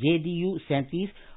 JDU 37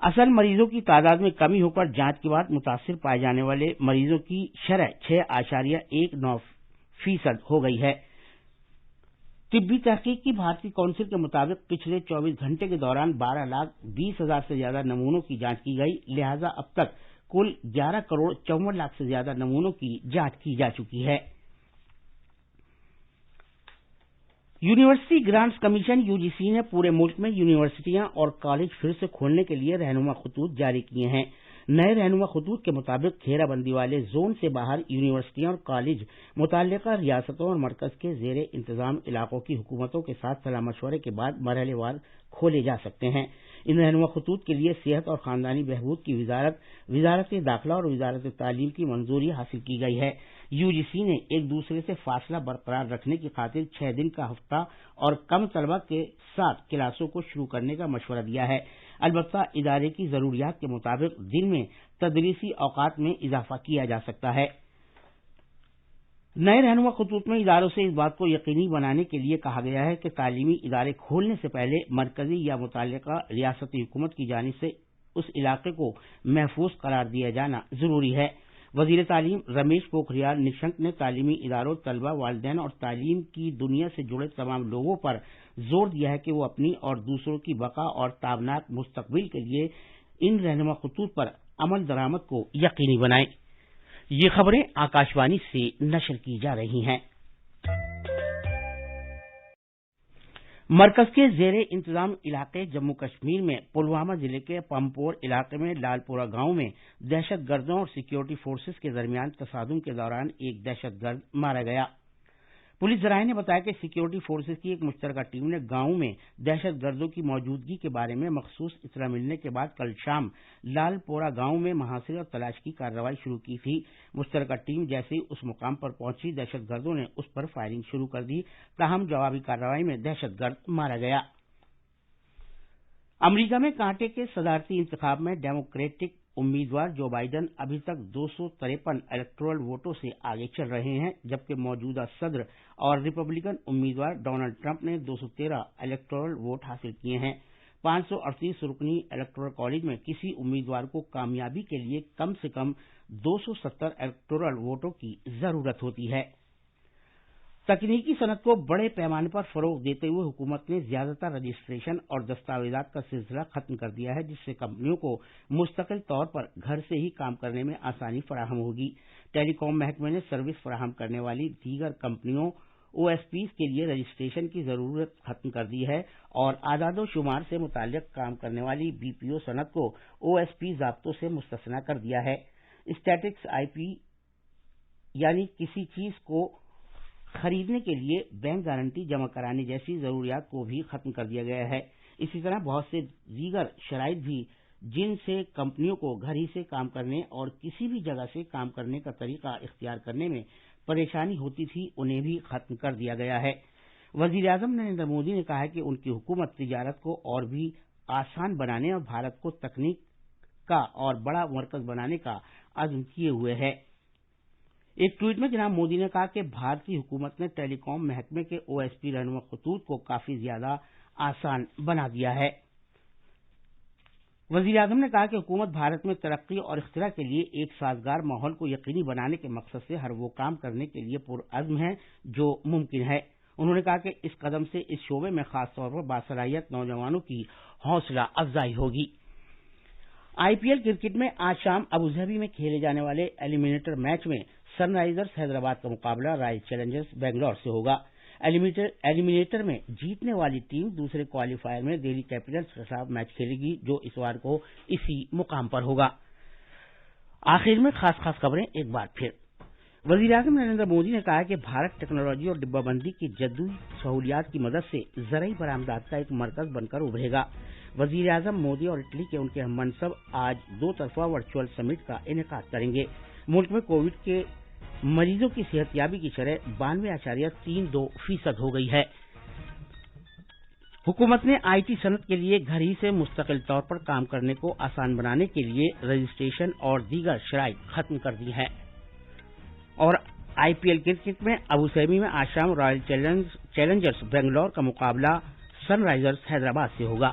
اصل مریضوں کی تعداد میں کمی ہوکر جانچ کے بعد متاثر پائے جانے والے مریضوں کی شرح 6.19% ہو گئی ہے۔ طبی تحقیق کی بھارتی کونسل کے مطابق پچھلے 24 گھنٹے کے دوران 12,20,000 سے زیادہ نمونوں کی جانچ کی گئی، لہذا اب تک کل 11,54,00,000 سے زیادہ نمونوں کی جانچ کی جا چکی ہے۔ یونیورسٹی گرانٹس کمیشن (UGC) نے پورے ملک میں یونیورسٹیاں اور کالج پھر سے کھولنے کے لیے رہنما خطوط جاری کیے ہیں۔ نئے رہنما خطوط کے مطابق گھیرا بندی والے زون سے باہر یونیورسٹیاں اور کالج متعلقہ ریاستوں اور مرکز کے زیر انتظام علاقوں کی حکومتوں کے ساتھ صلاح مشورے کے بعد مرحلے وار کھولے جا سکتے ہیں۔ ان رہنما خطوط کے لیے صحت اور خاندانی بہبود کی وزارت داخلہ اور وزارت تعلیم کی منظوری حاصل کی گئی ہے۔ UGC نے ایک دوسرے سے فاصلہ برقرار رکھنے کی خاطر 6 دن کا ہفتہ اور کم طلبہ کے ساتھ کلاسوں کو شروع کرنے کا مشورہ دیا ہے۔ البتہ ادارے کی ضروریات کے مطابق دن میں تدریسی اوقات میں اضافہ کیا جا سکتا ہے۔ نئے رہنما خطوط میں اداروں سے اس بات کو یقینی بنانے کے لیے کہا گیا ہے کہ تعلیمی ادارے کھولنے سے پہلے مرکزی یا متعلقہ ریاستی حکومت کی جانب سے اس علاقے کو محفوظ قرار دیا جانا ضروری ہے۔ وزیر تعلیم رمیش پوکھریال نشنک نے تعلیمی اداروں، طلبہ، والدین اور تعلیم کی دنیا سے جڑے تمام لوگوں پر زور دیا ہے کہ وہ اپنی اور دوسروں کی بقا اور تابناک مستقبل کے لیے ان رہنما خطوط پر عمل درآمد کو یقینی بنائیں۔ یہ خبریں آکاشوانی سے نشر کی جا رہی ہیں۔ مرکز کے زیر انتظام علاقے جموں کشمیر میں پلوامہ ضلع کے پمپور علاقے میں لال پورہ گاؤں میں دہشت گردوں اور سیکیورٹی فورسز کے درمیان تصادم کے دوران ایک دہشت گرد مارا گیا۔ پولیس ذرائع نے بتایا کہ سیکیورٹی فورسز کی ایک مشترکہ ٹیم نے گاؤں میں دہشت گردوں کی موجودگی کے بارے میں مخصوص اطلاع ملنے کے بعد کل شام لال پورہ گاؤں میں محاصرے اور تلاش کی کارروائی شروع کی تھی۔ مشترکہ ٹیم جیسے ہی اس مقام پر پہنچی، دہشت گردوں نے اس پر فائرنگ شروع کر دی، تاہم جوابی کارروائی میں دہشت گرد مارا گیا۔ امریکہ میں کانٹے کے صدارتی انتخاب میں ڈیموکریٹک امیدوار جو بائیڈن ابھی تک 253 الیکٹورل ووٹوں سے آگے چل رہے ہیں، جبکہ موجودہ صدر اور ریپبلکن امیدوار ڈونلڈ ٹرمپ نے 213 الیکٹورل ووٹ حاصل کیے ہیں۔ 538 رکنی الیکٹورل کالج میں کسی امیدوار کو کامیابی کے لیے کم سے کم 270 الیکٹورل ووٹوں کی ضرورت ہوتی ہے۔ تکنیکی صنعت کو بڑے پیمانے پر فروغ دیتے ہوئے حکومت نے زیادہ تر رجسٹریشن اور دستاویزات کا سلسلہ ختم کر دیا ہے، جس سے کمپنیوں کو مستقل طور پر گھر سے ہی کام کرنے میں آسانی فراہم ہوگی۔ ٹیلی کام محکمے نے سروس فراہم کرنے والی دیگر کمپنیوں OSPs کے لیے رجسٹریشن کی ضرورت ختم کر دی ہے اور اعداد و شمار سے متعلق کام کرنے والی BPO صنعت کو OSP ضابطوں سے مستثنی کر دیا ہے۔ اسٹیٹکس IP یعنی کسی چیز کو خریدنے کے لیے بینک گارنٹی جمع کرانے جیسی ضروریات کو بھی ختم کر دیا گیا ہے۔ اسی طرح بہت سے دیگر شرائط بھی جن سے کمپنیوں کو گھر ہی سے کام کرنے اور کسی بھی جگہ سے کام کرنے کا طریقہ اختیار کرنے میں پریشانی ہوتی تھی، انہیں بھی ختم کر دیا گیا ہے۔ وزیر اعظم نریندر مودی نے کہا ہے کہ ان کی حکومت تجارت کو اور بھی آسان بنانے اور بھارت کو تکنیک کا اور بڑا مرکز بنانے کا عزم کیے ہوئے ہے۔ ایک ٹویٹ میں جناب مودی نے کہا کہ بھارتی حکومت نے ٹیلی کام محکمے کے OSP رہنما خطوط کو کافی زیادہ آسان بنا دیا ہے۔ وزیر اعظم نے کہا کہ حکومت بھارت میں ترقی اور اختراع کے لیے ایک سازگار ماحول کو یقینی بنانے کے مقصد سے ہر وہ کام کرنے کے لیے پرعزم ہے جو ممکن ہے۔ انہوں نے کہا کہ اس قدم سے اس شعبے میں خاص طور پر باصلاحیت نوجوانوں کی حوصلہ افزائی ہوگی۔ IPL کرکٹ میں آج شام ابوظہبی میں کھیلے جانے والے ایلیمینیٹر میچ میں سن رائزرز حیدرآباد کا مقابلہ رائل چیلنجرز بنگلور سے ہوگا۔ ایلیمینیٹر میں جیتنے والی ٹیم دوسرے کوالیفائر میں دہلی کیپٹلز کے خلاف میچ کھیلے گی، جو اتوار کو اسی مقام پر ہوگا۔ آخر میں خاص خبریں ایک بار پھر۔ وزیر اعظم نریندر مودی نے کہا کہ بھارت ٹیکنالوجی اور ڈبہ بندی کی جدید سہولیات کی مدد سے زرعی برآمدات کا ایک مرکز بن کر ابھرے گا۔ وزیر اعظم مودی اور اٹلی کے ان کے ہم منصب آج 2 طرفہ ورچوئل سمٹ کا انعقاد کریں گے۔ ملک میں کووڈ کے مریضوں کی صحت یابی کی شرح 92.32% ہو گئی ہے۔ حکومت نے IT صنعت کے لیے گھر ہی سے مستقل طور پر کام کرنے کو آسان بنانے کے لیے رجسٹریشن اور دیگر شرائط ختم کر دی ہیں۔ اور IPL کرکٹ میں ابوظہبی میں آج شام رائل چیلنجرز بنگلور کا مقابلہ سن رائزرز حیدرآباد سے ہوگا۔